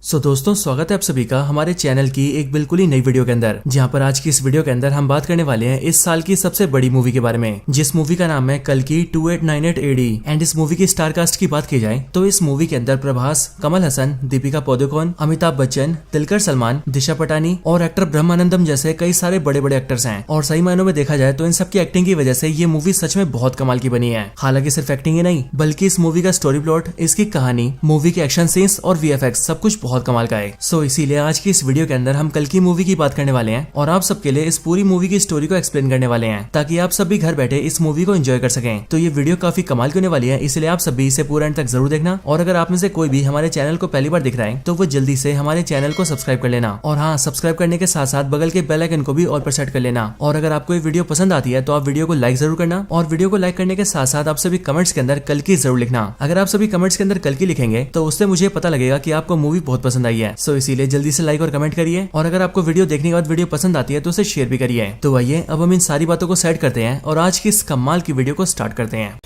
दोस्तों स्वागत है आप सभी का हमारे चैनल की एक बिल्कुल ही नई वीडियो के अंदर, जहां पर आज की इस वीडियो के अंदर हम बात करने वाले हैं इस साल की सबसे बड़ी मूवी के बारे में, जिस मूवी का नाम है कल्कि 2898 एडी। एंड इस मूवी की स्टार कास्ट की बात की जाए तो इस मूवी के अंदर प्रभास, कमल हसन, दीपिका पादुकोण, अमिताभ बच्चन, दुलकर सलमान, दिशा पटानी और एक्टर ब्रह्मानंदम जैसे कई सारे बड़े बड़े एक्टर्स हैं। और सही मायनों में देखा जाए तो इन सबकी एक्टिंग की वजह से ये मूवी सच में बहुत कमाल की बनी है। हालांकि सिर्फ एक्टिंग ही नहीं बल्कि इस मूवी का स्टोरी प्लॉट, इसकी कहानी, मूवी के एक्शन सीन्स और वीएफएक्स सब कुछ बहुत कमाल का है। इसीलिए आज की इस वीडियो के अंदर हम कल्कि मूवी की बात करने वाले हैं और आप सबके लिए इस पूरी मूवी की स्टोरी को एक्सप्लेन करने वाले हैं, ताकि आप सब भी घर बैठे इस मूवी को एंजॉय कर सकें। तो ये वीडियो काफी कमाल की होने वाली है, इसलिए आप सभी इसे पूरा एंड तक जरूर देखना। और अगर आप में से कोई भी हमारे चैनल को पहली बार दिख रहा है तो वो जल्दी से हमारे चैनल को सब्सक्राइब कर लेना। और हाँ, सब्सक्राइब करने के साथ साथ बगल के बेल आइकन को भी ऑल पर सेट कर लेना। और अगर आपको ये वीडियो पसंद आती है तो आप वीडियो को लाइक जरूर करना। और वीडियो को लाइक करने के साथ साथ आप सभी कमेंट्स के अंदर कल्कि जरूर लिखना। अगर आप सभी कमेंट्स के अंदर कल्कि लिखेंगे तो उससे मुझे पता लगेगा कि आपको मूवी बहुत पसंद आई है। इसीलिए जल्दी से लाइक और कमेंट करिए। और अगर आपको वीडियो देखने के बाद वीडियो पसंद आती है तो उसे शेयर भी करिए। तो आइए अब हम इन सारी बातों को सेट करते हैं और आज की इस कमाल की वीडियो को स्टार्ट करते हैं।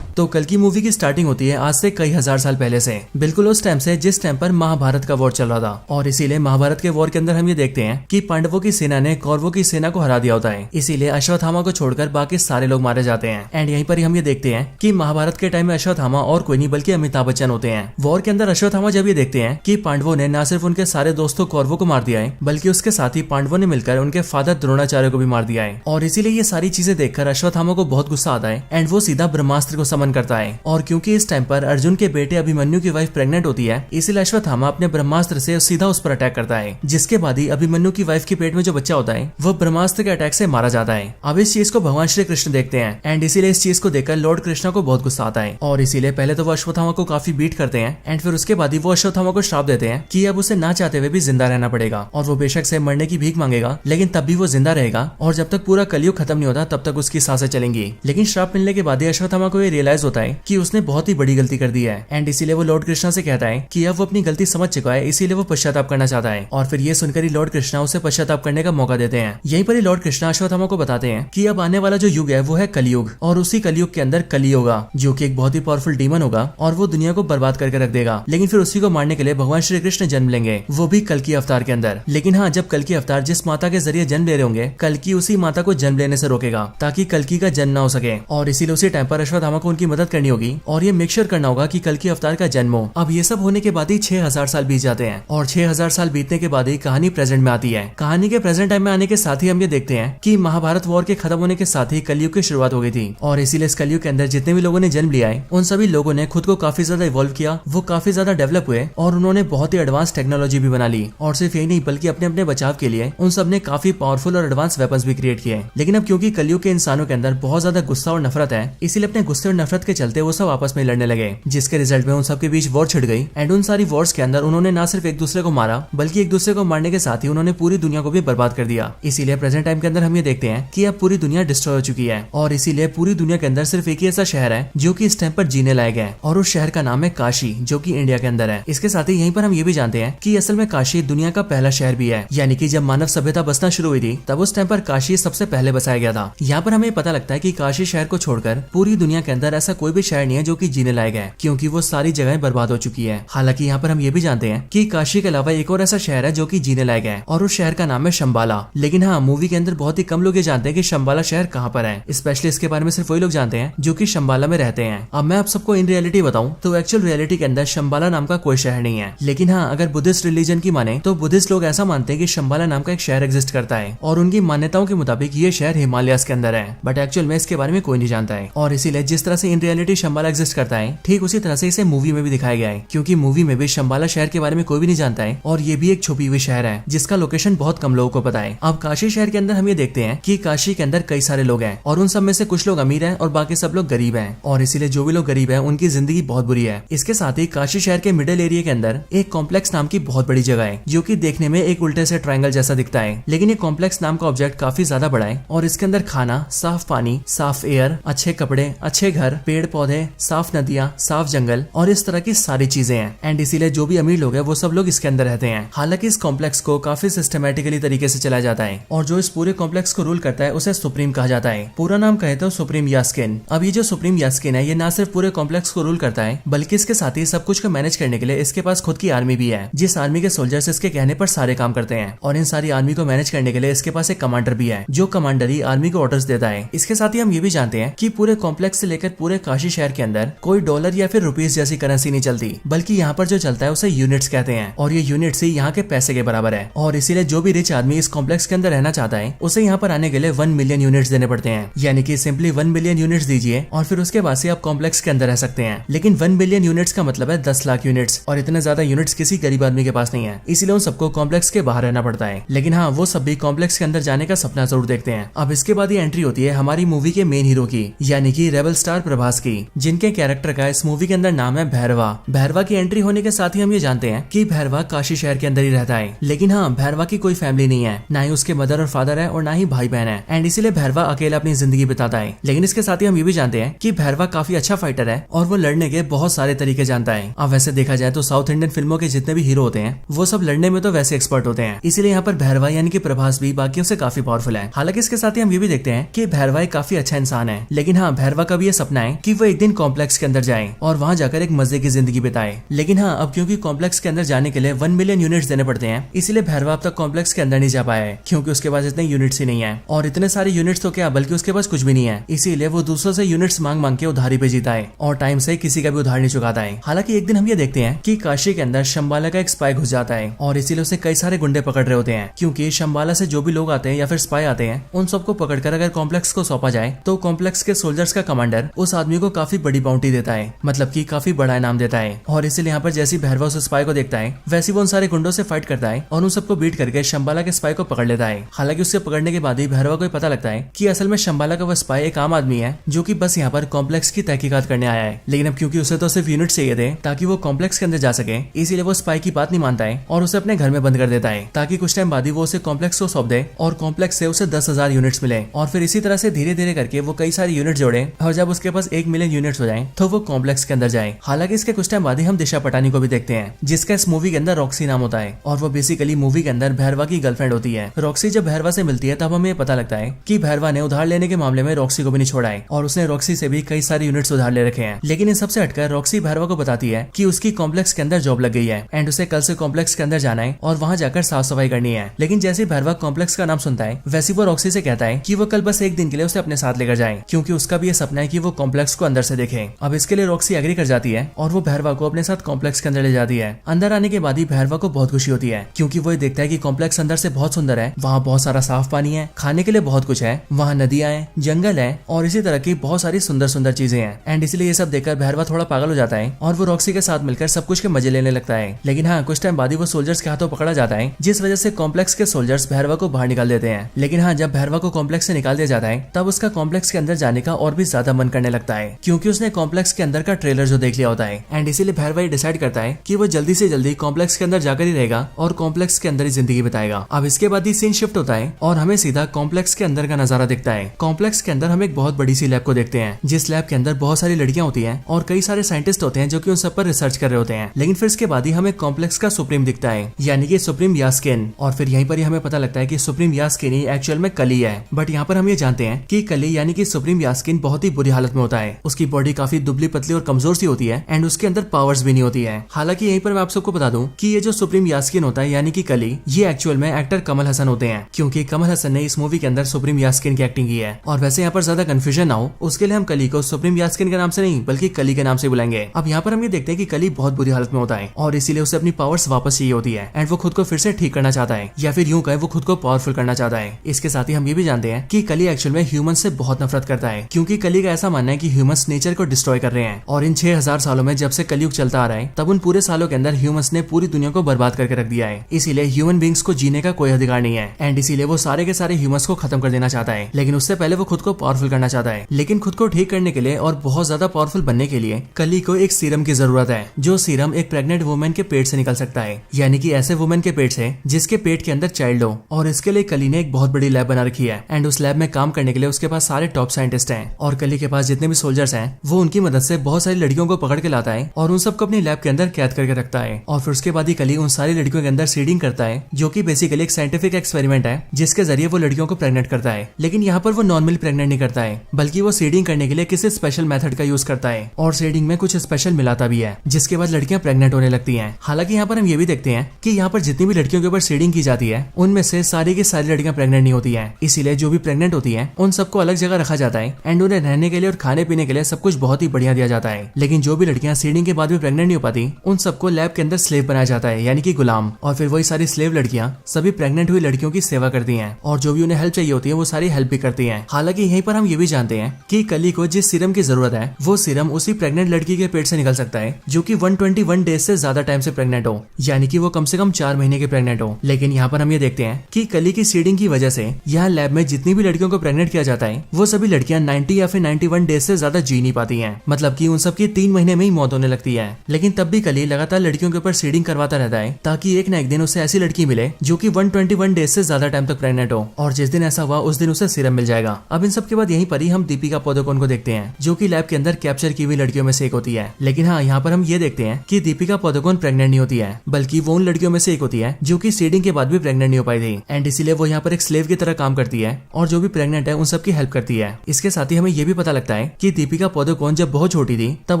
तो कल्कि मूवी की स्टार्टिंग होती है आज से कई हजार साल पहले से, बिल्कुल उस टाइम से जिस टाइम पर महाभारत का वॉर चल रहा था। और इसीलिए महाभारत के वॉर के अंदर हम ये देखते हैं कि पांडवों की सेना ने कौरवों की सेना को हरा दिया होता है। इसीलिए अश्वत्थामा को छोड़कर बाकी सारे लोग मारे जाते हैं। एंड यहीं पर हम ये देखते हैं कि महाभारत के टाइम में अश्वत्थामा और कोई नहीं बल्कि अमिताभ बच्चन होते हैं। वॉर के अंदर अश्वत्थामा जब ये देखते हैं कि पांडवों ने न सिर्फ उनके सारे दोस्तों कौरवों को मार दिया है, बल्कि उसके साथ ही पांडवों ने मिलकर उनके फादर द्रोणाचार्य को भी मार दिया है। और इसीलिए ये सारी चीजें देखकर अश्वत्थामा को बहुत गुस्सा आता है एंड वो सीधा ब्रह्मास्त्र को समन करता है। और क्योंकि इस टाइम पर अर्जुन के बेटे अभिमन्यु की वाइफ प्रेग्नेंट होती है, इसलिए अश्वत्थामा अपने ब्रह्मास्त्र से सीधा उस पर अटैक करता है, जिसके बाद ही अभिमन्यु की वाइफ के पेट में जो बच्चा होता है वो ब्रह्मास्त्र के अटैक से मारा जाता है। अब इस चीज को भगवान श्री कृष्ण देखते हैं एंड इसीलिए इस चीज को देखकर लॉर्ड कृष्णा को बहुत गुस्सा आता है। और इसीलिए पहले तो वो अश्वत्थामा को काफी बीट करते हैं एंड फिर उसके बाद ही वो अश्वत्थामा को श्राप देते हैं कि अब उसे ना चाहते हुए भी जिंदा रहना पड़ेगा और वो बेशक से मरने की भीख मांगेगा, लेकिन तब भी वो जिंदा रहेगा और जब तक पूरा कलयुग खत्म नहीं होता तब तक उसकी सांसें चलेंगी। लेकिन श्राप मिलने के बाद ही अश्वत्थामा को ये रियलाइज होता है कि उसने बहुत ही बड़ी गलती कर दी है एंड इसीलिए वो लॉर्ड कृष्णा से कहता है कि अब वो अपनी गलती समझ चुका है, इसीलिए वो पश्चाताप करना चाहता है। और फिर ये सुनकर ही लॉर्ड कृष्णा उसे पश्चाताप करने का मौका देते हैं। यहीं पर ही लॉर्ड कृष्णा अश्वत्थामा को बताते हैं कि अब आने वाला जो युग है वो है कलयुग, और उसी कलयुग के अंदर कली होगा जो कि एक बहुत ही पावरफुल डीमन होगा और वो दुनिया को बर्बाद करके रख देगा। लेकिन फिर उसी को मारने के लिए भगवान श्री कृष्ण जन्म लेंगे, वो भी कल्कि अवतार के अंदर। लेकिन हाँ, जब कल्कि अवतार जिस माता के जरिए जन्म ले रहे होंगे, कल्कि उसी माता को जन्म लेने से रोकेगा ताकि कल्कि का जन्म ना हो सके। और इसीलिए उसी टाइम पर अश्वत्थामा को उनकी मदद करनी होगी और ये मेक श्योर करना होगा कि कल्कि अवतार का जन्म हो। अब ये सब होने के बाद ही 6000 साल बीत जाते हैं और 6000 साल बीतने के बाद ही कहानी प्रेजेंट में आती है। कहानी के प्रेजेंट टाइम में आने के साथ ही हम ये देखते हैं कि महाभारत वॉर के खत्म होने के साथ ही कलयुग की शुरुआत हो गई थी। और इसीलिए इस कलयुग के अंदर जितने भी लोगों ने जन्म लिया है उन सभी लोगों ने खुद को काफी ज्यादा इवॉल्व किया, वो काफी ज्यादा डेवलप हुए और उन्होंने बहुत ही एडवांस टेक्नोलॉजी भी बना ली। और सिर्फ यही नहीं बल्कि अपने अपने बचाव के लिए उन सब ने काफी पावरफुल और एडवांस वेपन्स भी क्रिएट किए। लेकिन अब क्योंकि कलयुग के इंसानों के अंदर बहुत ज्यादा गुस्सा और नफरत है, इसीलिए अपने गुस्से और नफरत के चलते वो सब आपस में लड़ने लगे, जिसके रिजल्ट में उन सबके बीच वॉर छिड़ गई। एंड उन सारी वॉर्स के अंदर उन्होंने ना सिर्फ एक दूसरे को मारा बल्कि एक दूसरे को मारने के साथ ही उन्होंने पूरी दुनिया को भी बर्बाद कर दिया। इसीलिए प्रेजेंट टाइम के अंदर हम ये देखते हैं कि अब पूरी दुनिया डिस्ट्रॉय हो चुकी है और इसीलिए पूरी दुनिया के अंदर सिर्फ एक ही ऐसा शहर है जो कि इस टाइम पर जीने लायक है, और उस शहर का नाम है काशी, जो कि इंडिया के अंदर है। इसके साथ ही यहीं पर हम ये भी जानते हैं कि असल में काशी दुनिया का पहला शहर भी है, यानी कि जब मानव सभ्यता बसना शुरू हुई थी तब उस टाइम पर काशी सबसे पहले बसाया गया था। यहाँ पर हमें पता लगता है कि काशी शहर को छोड़कर पूरी दुनिया के अंदर ऐसा कोई भी शहर नहीं है जो कि जीने लायक है, क्योंकि वो सारी जगह बर्बाद हो चुकी है। हालांकि यहाँ पर हम ये भी जानते हैं कि काशी के अलावा एक और ऐसा शहर है जो कि जीने लायक है और उस शहर का नाम है शंबाला। लेकिन हाँ, मूवी के अंदर बहुत ही कम लोग ये जानते हैं कि शंबाला शहर कहाँ पर है, स्पेशली इसके बारे में सिर्फ वही लोग जानते हैं जो कि शंबाला में रहते हैं। अब मैं आप सबको इन रियलिटी बताऊं तो एक्चुअल रियलिटी के अंदर शंबाला नाम का कोई शहर नहीं है। लेकिन हाँ, अगर बुद्धिस्ट रिलीजन की माने तो बुद्धिस्ट लोग ऐसा मानते हैं कि शंबाला नाम का एक शहर एग्जिस्ट करता है और उनकी मान्यताओं के मुताबिक ये शहर हिमालयस के अंदर है, बट एक्चुअल में इसके बारे में कोई नहीं जानता है। और इसीलिए जिस तरह से इन रियलिटी शंबाला एग्जिस्ट करता है, ठीक उसी तरह से इसे मूवी में भी दिखाया गया है, क्योंकि मूवी में भी शंबाला शहर के बारे में कोई भी नहीं जानता है और ये भी एक छुपी हुई शहर है जिसका लोकेशन बहुत कम लोगों को पता है। अब काशी शहर के अंदर हम ये देखते हैं कि काशी के अंदर कई सारे लोग हैं और उन सब में से कुछ लोग अमीर हैं और बाकी सब लोग गरीब हैं, और इसीलिए जो भी लोग गरीब हैं उनकी जिंदगी बहुत बुरी है। इसके साथ ही काशी शहर के मिडिल एरिया के अंदर एक कॉम्प्लेक्स नाम की बहुत बड़ी जगह है जो कि देखने में एक उल्टे से ट्रायंगल जैसा दिखता है, लेकिन ये कॉम्प्लेक्स नाम का ऑब्जेक्ट काफी ज्यादा बड़ा है और इसके अंदर खाना, साफ पानी, साफ एयर, अच्छे कपड़े, अच्छे घर पेड़ पौधे, साफ नदियाँ, साफ जंगल और इस तरह की सारी चीजें हैं। एंड इसीलिए जो भी अमीर लोग हैं वो सब लोग इसके अंदर रहते हैं। हालांकि इस कॉम्प्लेक्स को काफी सिस्टमेटिकली तरीके से चलाया जाता है और जो इस पूरे कॉम्प्लेक्स को रूल करता है उसे सुप्रीम कहा जाता है। पूरा नाम कहे तो सुप्रीम यास्किन। अब ये जो सुप्रीम यास्किन है ये ना सिर्फ पूरे कॉम्प्लेक्स को रूल करता है बल्कि इसके साथ ही सब कुछ को मैनेज करने के लिए इसके पास खुद की आर्मी भी है, जिस आर्मी के सोल्जर्स इसके कहने पर सारे काम करते हैं। और इन सारी आर्मी को मैनेज करने के लिए इसके पास एक कमांडर भी है जो कमांडर ही आर्मी को ऑर्डर्स देता है। इसके साथ ही हम ये भी जानते हैं कि पूरे कॉम्प्लेक्स से लेकर पूरे काशी शहर के अंदर कोई डॉलर या फिर रुपीस जैसी करेंसी नहीं चलती, बल्कि यहाँ पर जो चलता है उसे यूनिट्स कहते हैं और ये यूनिट्स ही यहाँ के पैसे के बराबर है। और इसीलिए जो भी रिच आदमी इस कॉम्प्लेक्स के अंदर रहना चाहता है उसे यहाँ पर आने के लिए 1 मिलियन यूनिट्स देने पड़ते हैं। यानी कि सिंपली 1 मिलियन यूनिट्स दीजिए और फिर उसके बाद से आप कॉम्प्लेक्स के अंदर रह सकते हैं। लेकिन 1 मिलियन यूनिट्स का मतलब है 10 लाख यूनिट्स और इतने ज्यादा यूनिट्स किसी गरीब आदमी के पास नहीं है, इसीलिए उन सबको कॉम्प्लेक्स के बाहर रहना पड़ता है। लेकिन हाँ, वो सब भी कॉम्प्लेक्स के अंदर जाने का सपना जरूर देखते हैं। अब इसके बाद ये एंट्री होती है हमारी मूवी के मेन हीरो की, यानी कि रेबल स्टार प्रभास की, जिनके कैरेक्टर का इस मूवी के अंदर नाम है भैरवा। भैरवा की एंट्री होने के साथ ही हम ये जानते हैं कि भैरवा काशी शहर के अंदर ही रहता है। लेकिन हाँ, भैरवा की कोई फैमिली नहीं है, ना ही उसके मदर और फादर है और ना ही भाई बहन है। एंड इसीलिए भैरवा अकेला अपनी जिंदगी बिताता है। लेकिन इसके साथ ही हम ये भी जानते हैं कि भैरवा काफी अच्छा फाइटर है और वो लड़ने के बहुत सारे तरीके जानता है। अब वैसे देखा जाए तो साउथ इंडियन फिल्मों के जितने भी हीरो होते हैं वो सब लड़ने में तो वैसे एक्सपर्ट होते हैं, इसीलिए यहाँ पर भैरवा यानी कि प्रभास भी बाकियों से काफी पावरफुल है। हालांकि इसके साथ ही हम ये भी देखते हैं कि भैरवा एक काफी अच्छा इंसान है। लेकिन हाँ, भैरवा का भी ये सपना है कि वो एक दिन कॉम्प्लेक्स के अंदर जाए और वहाँ जाकर एक मजे की जिंदगी बिताए। लेकिन हाँ, अब क्योंकि कॉम्प्लेक्स के अंदर जाने के लिए 1 मिलियन यूनिट्स देने पड़ते हैं, इसीलिए भैरवा अब तक कॉम्प्लेक्स के अंदर नहीं जा पाया है, क्योंकि उसके पास इतने यूनिट्स ही नहीं है। और इतने सारे यूनिट्स तो क्या, बल्कि उसके पास कुछ भी नहीं है। इसीलिए वो दूसरों से यूनिट्स मांग मांग के उधारी पे जीता है और टाइम से किसी का भी उधार नहीं चुकाता है। हालांकि एक दिन हम ये देखते हैं कि काशी के अंदर शंबाला का एक स्पाई घुस जाता है और इसीलिए उसे कई सारे गुंडे पकड़ रहे होते हैं, क्योंकि शंबाला से जो भी लोग आते हैं या फिर स्पाई आते हैं उन सबको पकड़कर अगर कॉम्प्लेक्स को सौंपा जाए तो कॉम्प्लेक्स के सोल्जर्स का कमांडर उस आदमी को काफी बड़ी बाउंटी देता है, मतलब कि काफी बड़ा इनाम देता है। और इसीलिए यहाँ पर जैसी भैरवा उस स्पाई को देखता है वैसे वो उन सारे गुंडों से फाइट करता है और उन सबको बीट करके शंबाला के स्पाई को पकड़ लेता है। हालांकि उससे पकड़ने के बाद ही भैरवा को पता लगता है कि असल में शंबाला का वो स्पाई एक आम आदमी है जो कि बस यहाँ पर कॉम्प्लेक्स की तहकीकात करने आया है। लेकिन अब क्योंकि उसे तो सिर्फ यूनिट चाहिए थे ताकि वो कॉम्प्लेक्स के अंदर जा सके, इसीलिए वो स्पाई की बात नहीं मानता है और उसे अपने घर में बंद कर देता है ताकि कुछ टाइम बाद ही वो उसे कॉम्प्लेक्स को सौंप दे और कॉम्प्लेक्स से उसे 10,000 यूनिट्स मिले। और फिर इसी तरह से धीरे धीरे करके वो कई सारी यूनिट जोड़े और जब उसके पास 1 मिलियन यूनिट्स हो जाए तो वो कॉम्प्लेक्स के अंदर जाए। हालांकि इसके कुछ टाइम बाद ही हम दिशा पटानी को भी देखते हैं, जिसका इस मूवी के अंदर रॉक्सी नाम होता है और वो बेसिकली मूवी के अंदर भैरवा की गर्लफ्रेंड होती है। रॉक्सी जब भैरवा से मिलती है तब हमें पता लगता है कि भैरवा ने उधार लेने के मामले में रॉक्सी को भी नहीं छोड़ा है और उसने रॉक्सी से भी कई सारे यूनिट्स उधार ले रखे हैं। लेकिन इन सबसे हटकर रॉक्सी भैरवा को बताती है कि उसकी कॉम्प्लेक्स के अंदर जॉब लग गई है एंड उसे कल से कॉम्प्लेक्स के अंदर जाना है और वहाँ जाकर साफ सफाई करनी है। लेकिन जैसे भैरवा कॉम्प्लेक्स का नाम सुनता है वैसे वो रॉक्सी से कहता है कि वो कल बस एक दिन के लिए उसे अपने साथ लेकर जाए, क्योंकि उसका भी ये सपना है कि वो कॉम्प्लेक्स को अंदर से देखे। अब इसके लिए रॉक्सी एग्री कर जाती है और वो भैरवा को अपने साथ कॉम्प्लेक्स के अंदर ले जाती है। अंदर आने के बाद ही भैरवा को बहुत खुशी होती है, क्योंकि वो देखता है कि कॉम्प्लेक्स अंदर से बहुत सुंदर है, वहाँ बहुत सारा साफ पानी है, खाने के लिए बहुत कुछ है, वहाँ नदियां हैं, जंगल है और इसी तरह की बहुत सारी सुंदर सुंदर चीजें हैं। एंड इसलिए ये सब देखकर भैरवा थोड़ा पागल हो जाता है और वो रॉक्सी के साथ मिलकर सब कुछ के मजे लेने लगता है। लेकिन हाँ, कुछ टाइम बाद ही वो सोल्जर्स के हाथों पकड़ा जाता है, जिस वजह से कॉम्प्लेक्स के सोल्जर्स भैरवा को बाहर निकाल देते हैं। लेकिन हाँ, जब भैरवा को कॉम्प्लेक्स से निकाल दिया जाता है तब उसका कॉम्प्लेक्स के अंदर जाने का और भी ज्यादा मन करने लगता है, क्योंकि उसने कॉम्प्लेक्स के अंदर का ट्रेलर जो देख लिया होता है। एंड इसीलिए भैरवा ये डिसाइड करता है कि वो जल्दी से जल्दी कॉम्प्लेक्स के अंदर जाकर ही रहेगा और कॉम्प्लेक्स के अंदर ही जिंदगी बिताएगा। अब इसके बाद ही सीन शिफ्ट होता है और हमें सीधा कॉम्प्लेक्स के अंदर का नजारा दिखता है। कॉम्प्लेक्स के अंदर हम एक बहुत बड़ी सी लैब को देखते हैं, जिस लैब के अंदर बहुत सारी लड़कियां होती हैं और कई सारे साइंटिस्ट होते हैं जो कि उन सब पर रिसर्च कर रहे होते हैं। लेकिन फिर इसके बाद ही हमें कॉम्प्लेक्स का सुप्रीम दिखता है, यानी कि सुप्रीम यास्किन। और फिर यहीं पर ही हमें पता लगता है कि सुप्रीम यास्किन ही एक्चुअल में कली है। बट यहाँ पर हम ये जानते हैं कि कली यानी कि सुप्रीम यास्किन बहुत ही बुरी हालत में होता है। उसकी बॉडी काफी दुबली पतली और कमजोर सी होती है एंड उसके अंदर पावर्स भी नहीं होती है। हालांकि यहीं पर मैं आप सबको बता दूं कि ये जो सुप्रीम यास्किन होता है यानी कि कली, ये एक्चुअल में एक्टर कमल हसन होते हैं, क्योंकि कमल हसन ने इस मूवी के अंदर सुप्रीम यास्किन की एक्टिंग की है। और वैसे यहाँ पर ज्यादा कंफ्यूजन ना हो उसके लिए हम कली को सुप्रीम यास्किन के नाम से नहीं बल्कि कली के नाम से बुलाएंगे। अब यहाँ पर हम ये देखते हैं कि कली बहुत बुरी हालत में होता है और इसीलिए उसे अपनी पावर्स वापस चाहिए होती है एंड वो खुद को फिर से ठीक करना चाहता है, या फिर यूं कहे वो खुद को पावरफुल करना चाहता है। इसके साथ ही हम ये भी जानते हैं कि कली एक्चुअल में ह्यूमन से बहुत नफरत करता है, क्योंकि कली का ऐसा मानना है कि ह्यूमंस नेचर को डिस्ट्रॉय कर रहे हैं और इन 6000 सालों में जब से कलयुग चलता आ रहा है तब उन पूरे सालों के अंदर ह्यूमंस ने पूरी दुनिया को बर्बाद करके रख दिया है। इसीलिए ह्यूमन बींग्स को जीने का कोई अधिकार नहीं है एंड इसीलिए वो सारे के सारे ह्यूमंस को खत्म कर देना चाहता है। लेकिन उससे पहले वो खुद को पावरफुल करना चाहता है। लेकिन खुद को ठीक करने के लिए और बहुत ज्यादा पावरफुल बनने के लिए कली को एक सीरम की जरूरत है, जो सीरम एक प्रेग्नेंट वुमेन के पेट से निकल सकता है, यानी कि ऐसे वुमेन के पेट से जिसके पेट के अंदर चाइल्ड हो। और इसके लिए कली ने एक बहुत बड़ी लैब बना रखी है एंड उस लैब में काम करने के लिए उसके पास सारे टॉप साइंटिस्ट हैं और कली के पास जितने जितने भी सोल्जर्स हैं वो उनकी मदद से बहुत सारी लड़कियों को पकड़ के लाता है और उन सबको अपनी लैब के अंदर कैद करके रखता है। और फिर उसके बाद ही कली उन सारी लड़कियों के अंदर सीडिंग करता है, जो कि बेसिकली एक साइंटिफिक एक्सपेरिमेंट है जिसके जरिए वो लड़कियों को प्रेग्नेंट करता है। लेकिन यहाँ पर वो नॉर्मली प्रेग्नेंट नहीं करता है, बल्कि वो सीडिंग करने के लिए किसी स्पेशल मेथड का यूज करता है और सीडिंग में कुछ स्पेशल मिलाता भी है, जिसके बाद लड़कियां प्रेग्नेंट होने लगती हैं। हालांकि यहाँ पर हम ये भी देखते हैं कि यहाँ पर जितनी भी लड़कियों के ऊपर सीडिंग की जाती है उनमें से सारी की सारी लड़कियां प्रेग्नेंट नहीं होती हैं। इसीलिए जो भी प्रेग्नेंट होती हैं उन सबको अलग जगह रखा जाता है एंड उन्हें रहने के लिए और खाने पीने के लिए सब कुछ बहुत ही बढ़िया दिया जाता है। लेकिन जो भी लड़कियां सीडिंग के बाद भी प्रेग्नेंट नहीं हो पाती उन सबको लैब के अंदर स्लेव बनाया जाता है, यानी कि गुलाम। और फिर वही सारी स्लेव लड़कियां सभी प्रेग्नेंट हुई लड़कियों की सेवा करती हैं और जो भी उन्हें हेल्प चाहिए होती है वो सारी हेल्प भी करती हैं। हालांकि यहीं पर हम ये भी जानते हैं कि कली को जिस सीरम की जरूरत है वो सीरम उसी प्रेग्नेंट लड़की के पेट से निकल सकता है जो कि 121 डेज से ज्यादा टाइम से प्रेग्नेंट हो, यानी कि वो कम से कम 4 महीने के प्रेग्नेंट हो। लेकिन यहाँ पर हम ये देखते हैं कि कली की सीडिंग की वजह से यहाँ लैब में जितनी भी लड़कियों को प्रेग्नेंट किया जाता है वो सभी लड़कियां 90 या फिर 91 डेज से ज्यादा जी नहीं पाती हैं, मतलब कि उन सबकी 3 महीने में ही मौत होने लगती है। लेकिन तब भी कली लगातार लड़कियों के ऊपर सीडिंग करवाता रहता है ताकि एक ना एक दिन उसे ऐसी लड़की मिले जो कि 121 डेज से ज्यादा टाइम तक प्रेग्नेंट हो, और जिस दिन ऐसा हुआ उस दिन उसे सीरम मिल जाएगा। अब इन सब के बाद यहीं पर ही हम दीपिका पादुकोण को देखते हैं जो कि लैब के अंदर कैप्चर की हुई लड़कियों में से एक होती है। लेकिन हाँ, यहाँ पर हम ये देखते हैं कि दीपिका पादुकोण प्रेग्नेंट नहीं होती है, बल्कि वो उन लड़कियों में से एक होती है जो कि सीडिंग के बाद भी प्रेग्नेंट नहीं हो पाई थी एंड इसीलिए वो यहाँ पर एक स्लेव की तरह काम करती है और जो भी प्रेग्नेंट है उन सबकी हेल्प करती है। इसके साथ ही हमें ये भी पता लगता है कि दीपिका पादुकोण जब बहुत छोटी थी तब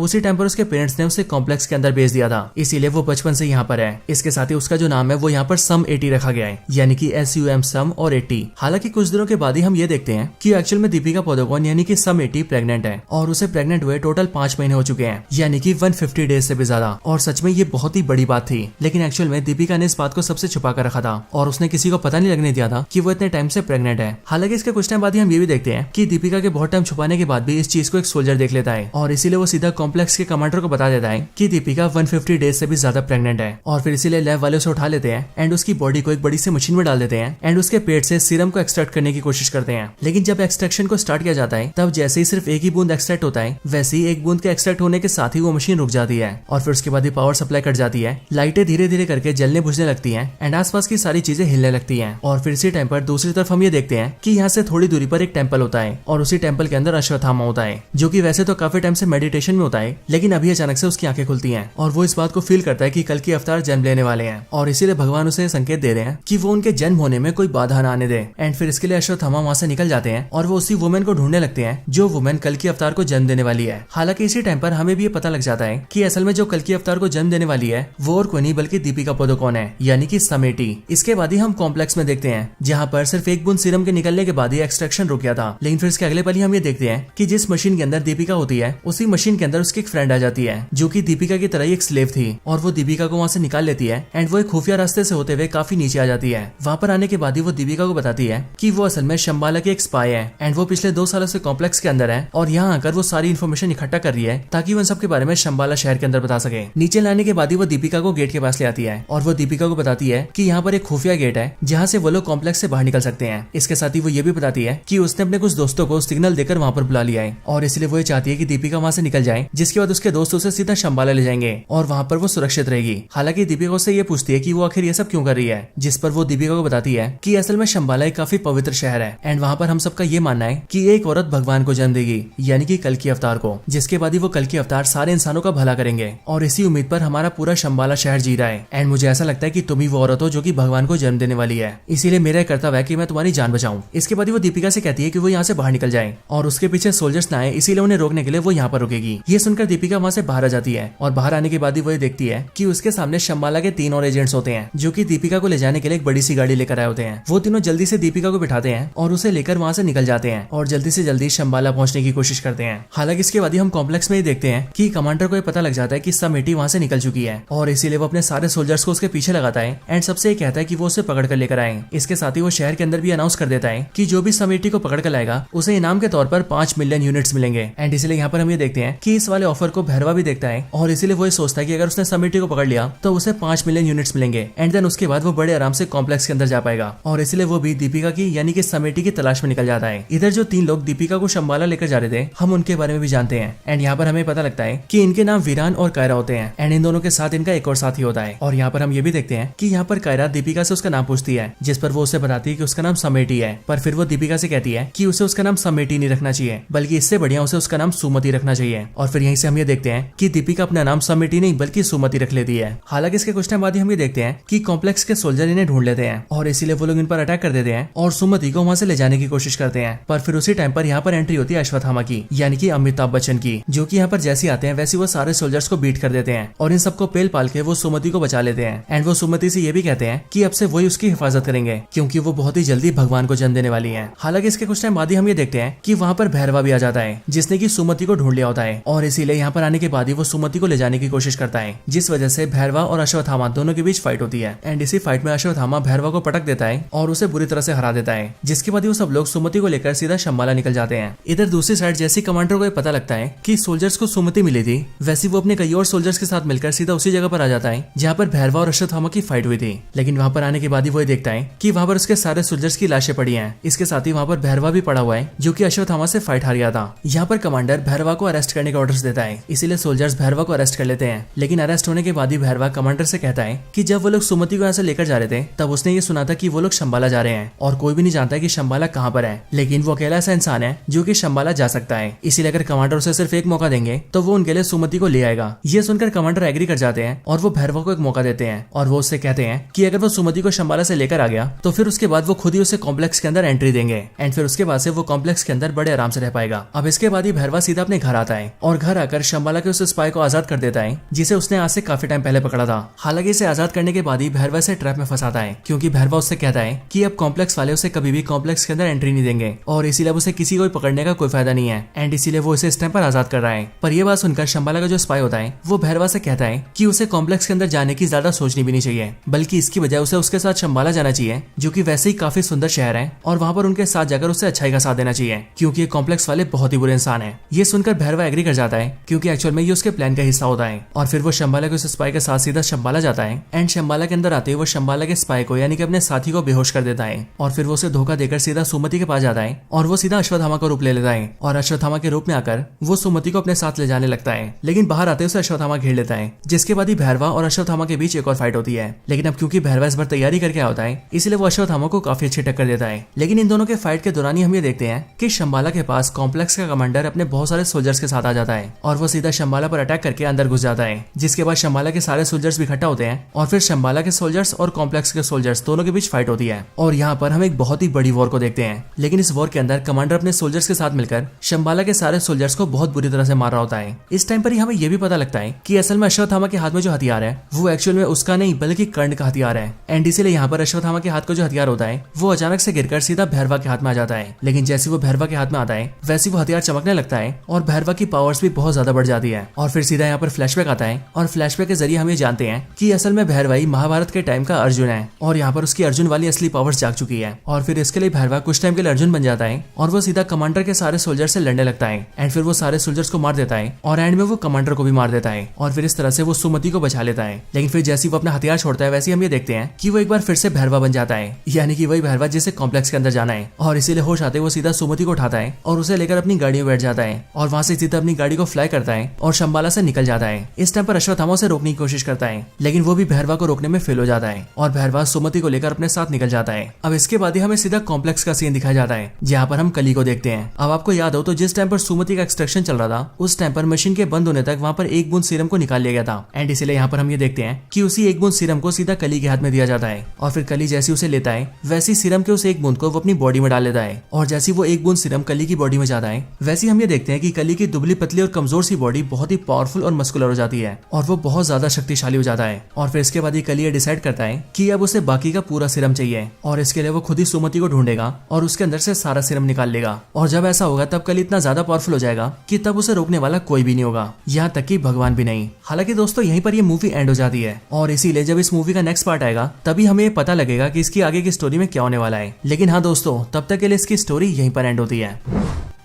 उसी टाइम पर उसके पेरेंट्स ने उसे कॉम्प्लेक्स के अंदर भेज दिया था, इसीलिए वो बचपन से यहाँ पर है। इसके साथ ही उसका जो नाम है वो यहाँ पर सम 80 रखा गया है, यानी कि SUM सम और 80। हालांकि कुछ दिनों के बाद ही हम ये देखते हैं कि एक्चुअल में दीपिका पादुकोण यानी कि सम 80 प्रेग्नेंट है और उसे प्रेग्नेंट हुए टोटल 5 महीने हो चुके हैं, यानी कि 150 डेज से भी ज्यादा। और सच में ये बहुत ही बड़ी बात थी, लेकिन एक्चुअल में दीपिका ने इस बात को सबसे छुपा कर रखा था और उसने किसी को पता नहीं लगने दिया था कि वो इतने टाइम से प्रेग्नेंट है। हालांकि इसके कुछ टाइम बाद ही हम ये भी देखते हैं कि दीपिका के बहुत टाइम छुपाने के बाद भी इस चीज को एक सोल्जर देख लेता है और इसीलिए वो सीधा कॉम्प्लेक्स के कमांडर को बता देता है कि दीपिका 150 डेज से भी ज्यादा प्रेग्नेंट है। और फिर इसीलिए लैब वाले उसे उठा लेते हैं एंड उसकी बॉडी को एक बड़ी सी मशीन में डाल देते हैं एंड उसके पेट से सीरम को एक्सट्रैक्ट करने की कोशिश करते हैं। लेकिन जब एक्सट्रैक्शन को स्टार्ट किया जाता है तब जैसे ही सिर्फ एक ही बूंद एक्सट्रैक्ट होता है वैसे ही एक बूंद के एक्सट्रैक्ट होने के साथ ही वो मशीन रुक जाती है और फिर उसके बाद ही पावर सप्लाई कट जाती है, लाइटें धीरे धीरे करके जलने बुझने लगती हैं एंड आसपास की सारी चीजें हिलने लगती हैं। और फिर इसी टाइम पर दूसरी तरफ हम ये देखते हैं कि यहाँ से थोड़ी दूरी पर एक टेंपल होता है और उसी टेंपल के अंदर अश्वत्थामा होता है जो कि वैसे तो काफी टाइम से मेडिटेशन में होता है, लेकिन अभी अचानक से उसकी आंखें खुलती हैं और वो इस बात को फील करता है कि कल की अवतार जन्म लेने वाले हैं और इसीलिए भगवान उसे संकेत दे रहे हैं कि वो उनके जन्म होने में कोई बाधा ना आने दे। एंड फिर इसके लिए अश्वत्थामा वहां से निकल जाते हैं और वो उसी वुमेन को ढूंढने लगते हैं जो वुमेन कल की अवतार को जन्म देने वाली है। हालांकि इसी टाइम पर हमें भी ये पता लग जाता है कि असल में जो कल की अवतार को जन्म देने वाली है वो और कोई नहीं बल्कि दीपिका पादुकोण है, यानी कि सम 80। इसके बाद ही हम कॉम्प्लेक्स में देखते हैं जहाँ पर सिर्फ एक बूंद सीरम के निकलने के बाद ही एक्सट्रैक्शन रुक गया था। लेकिन फिर इसके अगले पल ही हम ये देखते हैं कि जिस मशीन के अंदर दीपिका होती है उसी मशीन के अंदर उसकी एक फ्रेंड आ जाती है जो कि दीपिका की तरह ही एक स्लेव थी और वो दीपिका को वहाँ से निकाल लेती है एंड वो एक खुफिया रास्ते से होते हुए काफी नीचे आ जाती है। वहाँ पर आने के बाद ही वो दीपिका को बताती है कि वो असल में शंबाला की एक स्पाई है एंड वो पिछले 2 सालों से कॉम्प्लेक्स के अंदर है और यहाँ आकर वो सारी इन्फॉर्मेशन इकट्ठा कर रही है ताकि वो इन सब के बारे में शंबाला शहर के अंदर बता सके। नीचे लाने के बाद ही वो दीपिका को गेट के पास ले आती है और वो दीपिका को बताती है कि यहाँ पर एक खुफिया गेट है जहाँ से वो लोग कॉम्प्लेक्स से बाहर निकल सकते हैं। इसके साथ ही वो ये भी बताती है कि उसने अपने कुछ दोस्तों को सिग्नल देकर वहाँ पर बुला लिया है और इसलिए वो ये चाहती है कि दीपिका वहाँ से निकल जाए, जिसके बाद उसके दोस्त उसे सीधा शंबाला ले जाएंगे और वहाँ पर वो सुरक्षित रहेगी। हालांकि दीपिका उससे ये पूछती है कि वो आखिर ये सब क्यों कर रही है, जिस पर वो दीपिका को बताती है कि असल में शंबाला एक काफी पवित्र शहर है एंड वहाँ पर हम सबका ये मानना है कि एक औरत भगवान को जन्म देगी, यानी कि कल की अवतार को, जिसके बाद ही वो कल की अवतार सारे इंसानों का भला करेंगे और इसी उम्मीद पर हमारा पूरा शंबाला शहर जी रहा है। एंड मुझे ऐसा लगता है कि तुम ही वो औरत हो जो कि भगवान को जन्म देने वाली है, इसीलिए मेरा कर्तव्य है कि मैं तुम्हारी जान बचाऊं। इसके बाद ही वो दीपिका से कहती है कि वो यहाँ से बाहर निकल जाए और उसके पीछे सोल्जर्स ना आए, इसीलिए उन्हें रोकने के लिए वो यहाँ पर रुकेगी। ये सुनकर दीपिका वहाँ से बाहर आ जाती है और बाहर आने के बाद ही वो देखती है कि उसके सामने शंबाला के 3 और एजेंट्स होते हैं जो कि दीपिका को ले जाने के लिए एक बड़ी सी गाड़ी लेकर आए होते हैं। वो तीनों जल्दी से दीपिका को बिठाते हैं और उसे लेकर वहाँ से निकल जाते हैं और जल्दी से जल्दी शंबाला पहुंचने की कोशिश करते हैं। हालांकि इसके बाद ही हम कॉम्प्लेक्स में ही देखते हैं कि कमांडर को ये पता लग जाता है कि सम 80 वहाँ से निकल चुकी है और इसीलिए वो अपने सारे सोल्जर्स को उसके पीछे लगाता है एंड सबसे कहता है कि वो उसे पकड़ कर लेकर आए। इसके साथ ही वो शहर के अंदर भी अनाउंस कर देता है कि जो भी सम 80 को पकड़ कर लाएगा उसे इनाम के तौर पर 5 मिलियन यूनिट्स मिलेंगे। एंड इसलिए यहाँ पर हम ये देखते हैं कि इस वाले ऑफर को भैरवा भी देखता है और इसीलिए वो सोचता है कि अगर उसने सम 80 को पकड़ लिया तो उसे 5 मिलियन यूनिट्स मिलेंगे एंड देन उसके बाद वो बड़े आराम से कॉम्प्लेक्स के अंदर जा पाएगा और इसलिए वो भी दीपिका की यानी कि सम 80 की तलाश में निकल जाता है। इधर जो 3 लोग दीपिका को शंबाला लेकर जा रहे थे हम उनके बारे में भी जानते हैं एंड यहाँ पर हमें पता लगता है कि इनके नाम वीरान और कायरा होते हैं एंड इन दोनों के साथ इनका एक और साथी होता है। और यहाँ पर हम ये भी देखते हैं कि यहाँ पर कायरा दीपिका से उसका नाम पूछती है, जिस पर वो उसे बताती है कि उसका नाम सम 80 है, पर फिर वो दीपिका से कहती है कि उसे उसका नाम सम 80 नहीं रखना चाहिए बल्कि इससे इससे बढ़िया उसे उसका नाम सुमति रखना चाहिए। और फिर यहीं से हम ये देखते हैं कि दीपिका अपना नाम समिति नहीं बल्कि सुमति रख लेती है। हालांकि इसके कुछ टाइम बाद ही हम ये देखते हैं कि कॉम्प्लेक्स के सोल्जर इन्हें ढूंढ लेते हैं और इसीलिए वो लोग इन पर अटैक कर देते हैं और सुमति को वहां से ले जाने की कोशिश करते हैं। पर फिर उसी टाइम पर यहाँ पर एंट्री होती है अश्वत्थामा की, यानी कि अमिताभ बच्चन की, जो कि यहाँ पर जैसे आते हैं वैसे वो सारे सोल्जर्स को बीट कर देते हैं और इन सबको पेल पाल के वो सुमति को बचा लेते हैं। एंड वो सुमति से ये भी कहते हैं कि अब से वही उसकी हिफाजत करेंगे क्योंकि वो बहुत ही जल्दी भगवान को जन्म देने वाली है। हालांकि इसके कुछ टाइम बाद ही हम ये देखते हैं कि वहाँ पर भैरवा भी आ जाता है जिसने की सुमति को ढूंढ लिया होता है और इसीलिए यहाँ पर आने के बाद ही वो सुमति को ले जाने की कोशिश करता है, जिस वजह से भैरवा और अश्वत्थामा दोनों के बीच फाइट होती है। एंड इसी फाइट में अश्वत्थामा भैरवा को पटक देता है और उसे बुरी तरह से हरा देता है, जिसके बाद वो सब लोग सुमति को लेकर सीधा शंबाला निकल जाते हैं। इधर दूसरी साइड जैसी कमांडर को पता लगता है कि सोल्जर्स को सुमति मिली थी, वैसे वो अपने कई और सोल्जर्स के साथ मिलकर सीधा उसी जगह पर आ जाता है जहाँ पर भैरवा और अश्वत्थामा की फाइट हुई थी। लेकिन वहाँ पर आने के बाद ही वो देखता है कि वहाँ पर उसके सारे सोल्जर्स की लाशें पड़ी हैं। इसके साथ ही वहाँ पर भैरवा भी पड़ा हुआ है जो कि अश्वत्थामा से फाइट हार गया था। यहाँ पर कमांडर भैरवा को अरेस्ट करने का ऑर्डर्स देता है, इसीलिए सोल्जर्स भैरवा को अरेस्ट कर लेते हैं। लेकिन अरेस्ट होने के बाद ही भैरवा कमांडर से कहता है कि जब वो लोग सुमति को यहाँ से लेकर जा रहे थे तब उसने ये सुना था कि वो लोग शंबाला जा रहे हैं और कोई भी नहीं जानता कि शंबाला कहाँ पर है, लेकिन वो अकेला ऐसा इंसान है जो कि शंबाला जा सकता है। इसीलिए अगर कमांडर उसे सिर्फ एक मौका देंगे तो वो उनके लिए सुमति को ले आएगा। ये सुनकर कमांडर एग्री कर जाते हैं और वो भैरवा को एक मौका देते हैं और वो उससे कहते हैं कि अगर वो सुमति को शंबाला से लेकर आ गया तो फिर उसके बाद वो खुद ही उसे कॉम्प्लेक्स के अंदर एंट्री देंगे एंड फिर उसके बाद से वो कॉम्प्लेक्स के अंदर बड़े आराम से रह पाएगा। अब इसके बाद ही भैरवा सीधा अपने घर आता है और घर आकर शंबाला के उस स्पाई को आजाद कर देता है जिसे उसने आज से काफी टाइम पहले पकड़ा था। हालांकि इसे आजाद करने के बाद ही भैरवा से ट्रैप में फंसाता है क्योंकि भैरवा उससे कहता है कि अब कॉम्प्लेक्स वाले उसे कभी भी कॉम्प्लेक्स के अंदर एंट्री नहीं देंगे और इसीलिए उसे किसी को पकड़ने का कोई फायदा नहीं है एंड इसीलिए वो इसे इस टाइम पर आजाद कर रहा है। पर यह बात सुनकर शंबाला का जो स्पाई होता है वो भैरवा से कहता है कि उसे कॉम्प्लेक्स के अंदर जाने की ज्यादा सोचनी भी नहीं चाहिए, बल्कि इसकी बजाय उसे उसके साथ शंबाला जाना चाहिए जो कि वैसे ही काफी सुंदर शहर है और वहाँ पर उनके साथ जाकर उसे अच्छाई का साथ देना चाहिए क्योंकि ये कॉम्प्लेक्स वाले बहुत ही बुरे इंसान है। ये सुनकर भैरवा एग्री कर जाता है क्योंकि एक्चुअल में ये उसके प्लान का हिस्सा होता है और फिर वो शंबाला के उस स्पाई के साथ सीधा शंबाला जाता है एंड शंबाला के अंदर आते ही वो शंबाला के स्पाई को यानी कि अपने साथी को बेहोश कर देता है और फिर वो उसे धोखा देकर सीधा सुमति के पास जाता है और वो सीधा अश्वत्थामा का रूप ले लेता है और अश्वत्थामा के रूप में आकर वो सुमति को अपने साथ ले जाने लगता है। लेकिन बाहर आते उसे अश्वत्थामा घेर लेता है, जिसके बाद ही भैरवा और अश्वत्थामा के बीच एक और फाइट होती है। लेकिन अब क्योंकि भैरवा इस बार तैयारी करके आया होता है इसलिए वो अश्वत्थामा को काफी अच्छी टक्कर देता है। लेकिन इन दोनों के फाइट के दौरान ही हम ये देखते हैं कि शंबाला के पास कॉम्प्लेक्स का कमांडर अपने बहुत सारे सोल्जर्स के साथ आ जाता है और वो सीधा शंबाला पर अटैक करके अंदर घुस जाता है, जिसके बाद शंबाला के सारे सोल्जर्स भी इकट्ठा होते हैं और फिर शंबाला के सोल्जर्स और कॉम्प्लेक्स के सोल्जर्स दोनों के बीच फाइट होती है और यहाँ पर हम एक बहुत ही बड़ी वॉर को देखते हैं। लेकिन इस वॉर के अंदर कमांडर अपने सोल्जर्स के साथ मिलकर शंबाला के सारे सोल्जर्स को बहुत बुरी तरह से मार रहा होता है। इस टाइम पर ही हमें यह भी पता लगता है कि असल में अश्वत्थामा के हाथ में जो हथियार है वो एक्चुअल में उसका नहीं बल्कि कर्ण का हथियार है एंड इसीलिए यहाँ पर अश्वत्थामा के हाथ का जो हथियार होता है वो अचानक से गिरकर सीधा भैरवा के हाथ में आ जाता है। लेकिन जैसे वो भैरवा के हाथ में आता है वैसे वो हथियार चमकने लगता है और भैरवा की पावर्स भी बहुत ज्यादा बढ़ जाती है और फिर सीधा यहाँ पर फ्लैशबैक आता है और फ्लैशबैक के जरिए हम ये जानते हैं कि असल में भैरवा ही महाभारत के टाइम का अर्जुन है और यहाँ पर उसकी अर्जुन वाली असली पावर्स जाग चुकी है और फिर इसके लिए भैरवा कुछ टाइम के लिए अर्जुन बन जाता है और वो सीधा कमांडर के सारे सोल्जर से लड़ने लगता है एंड फिर वो सारे सोल्जर्स को मार देता है और एंड में वो कमांडर को भी मार देता है और फिर इस तरह से वो सुमति को बचा लेता है। लेकिन फिर जैसे वो अपना हथियार छोड़ता है वैसे हम ये देखते हैं कि वो एक बार फिर से भैरवा बन जाता है, यानी कि वही भैरवा जिसे कॉम्प्लेक्स के अंदर जाना है और इसीलिए होश आते वो सीधा सुमति को उठाता है और उसे लेकर अपनी गाड़ी में बैठ जाता है और वहां से सीधा अपनी गाड़ी को फ्लाई करता है और शंबाला से निकल जाता है। इस टाइम पर अश्वत्थामा से रोकने की कोशिश करता है लेकिन वो भी भैरवा को रोकने में फेल हो जाता है और भैरवा सुमति को लेकर अपने साथ निकल जाता है। अब इसके बाद ही हमें सीधा कॉम्प्लेक्स का सीन दिखाया जाता है जहाँ पर हम कली को देखते हैं। अब आपको याद हो तो जिस टाइम पर सुमति का एक्सट्रैक्शन चल रहा था उस टाइम पर मशीन के बंद होने तक वहाँ पर एक बूंद सीरम को निकाल लिया गया था एंड इसलिए यहाँ पर हम ये देखते हैं कि उसी एक बूंद सीरम को सीधा कली के हाथ में दिया जाता है और फिर कली जैसी उसे लेता है वैसी सीरम के उस एक बूंद को वो अपनी बॉडी में डाल लेता है और जैसी वो एक बूंद सीरम कली की बॉडी में जाता है वैसे हम ये देखते हैं कि कली की दुबली पतली और कमजोर सी बॉडी बहुत ही पावरफुल और मस्कुलर हो जाती है और वो बहुत ज्यादा शक्तिशाली हो जाता है। और फिर इसके बाद ही कली ये डिसाइड करता है कि अब उसे बाकी का पूरा सीरम चाहिए और इसके लिए वो खुद ही सुमति को ढूंढेगा और उसके अंदर से सारा सीरम निकाल लेगा और जब ऐसा होगा तब कली इतना ज्यादा पावरफुल हो जाएगा कि तब उसे रोकने वाला कोई भी नहीं होगा, यहाँ तक कि भगवान भी नहीं। हालांकि दोस्तों यहीं पर ये मूवी एंड हो जाती है और इसीलिए जब इस मूवी का नेक्स्ट पार्ट आएगा तभी हमें पता लगेगा कि इसकी आगे की स्टोरी में क्या होने वाला है। लेकिन हाँ दोस्तों तब तक के लिए इसकी स्टोरी यहीं पर एंड होती है।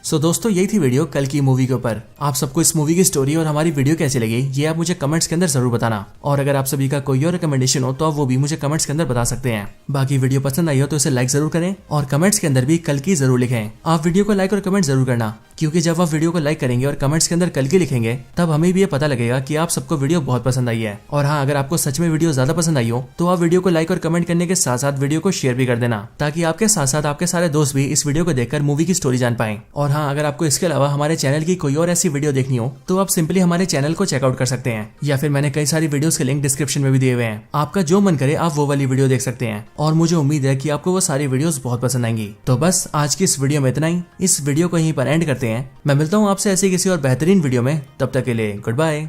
सो दोस्तों यही थी वीडियो कल की मूवी के ऊपर। आप सबको इस मूवी की स्टोरी और हमारी वीडियो कैसी लगी ये आप मुझे कमेंट्स के अंदर जरूर बताना और अगर आप सभी का कोई और रिकमेंडेशन हो तो आप वो भी मुझे कमेंट्स के अंदर बता सकते हैं। बाकी वीडियो पसंद आई हो तो इसे लाइक जरूर करें और कमेंट्स के अंदर भी कल की जरूर लिखें। आप वीडियो को लाइक और कमेंट जरूर करना क्योंकि जब आप वीडियो को लाइक करेंगे और कमेंट्स के अंदर कल्कि लिखेंगे तब हमें भी ये पता लगेगा कि आप सबको वीडियो बहुत पसंद आई है। और हाँ, अगर आपको सच में वीडियो ज्यादा पसंद आई हो तो आप वीडियो को लाइक और कमेंट करने के साथ साथ वीडियो को शेयर भी कर देना, ताकि आपके साथ साथ आपके सारे दोस्त भी इस वीडियो को देखकर मूवी की स्टोरी जान पाएं। और हाँ, अगर आपको इसके अलावा हमारे चैनल की कोई और ऐसी वीडियो देखनी हो तो आप सिंपली हमारे चैनल को चेकआउट कर सकते हैं, या फिर मैंने कई सारी वीडियोस के लिंक डिस्क्रिप्शन में भी दिए हुए हैं। आपका जो मन करे आप वो वाली वीडियो देख सकते हैं और मुझे उम्मीद है कि आपको वो सारी वीडियोस बहुत पसंद आएंगी। तो बस आज की इस वीडियो में इतना ही। इस वीडियो को यहीं पर एंड करते हैं। मैं मिलता हूँ आपसे ऐसी किसी और बेहतरीन वीडियो में। तब तक के लिए गुड बाय।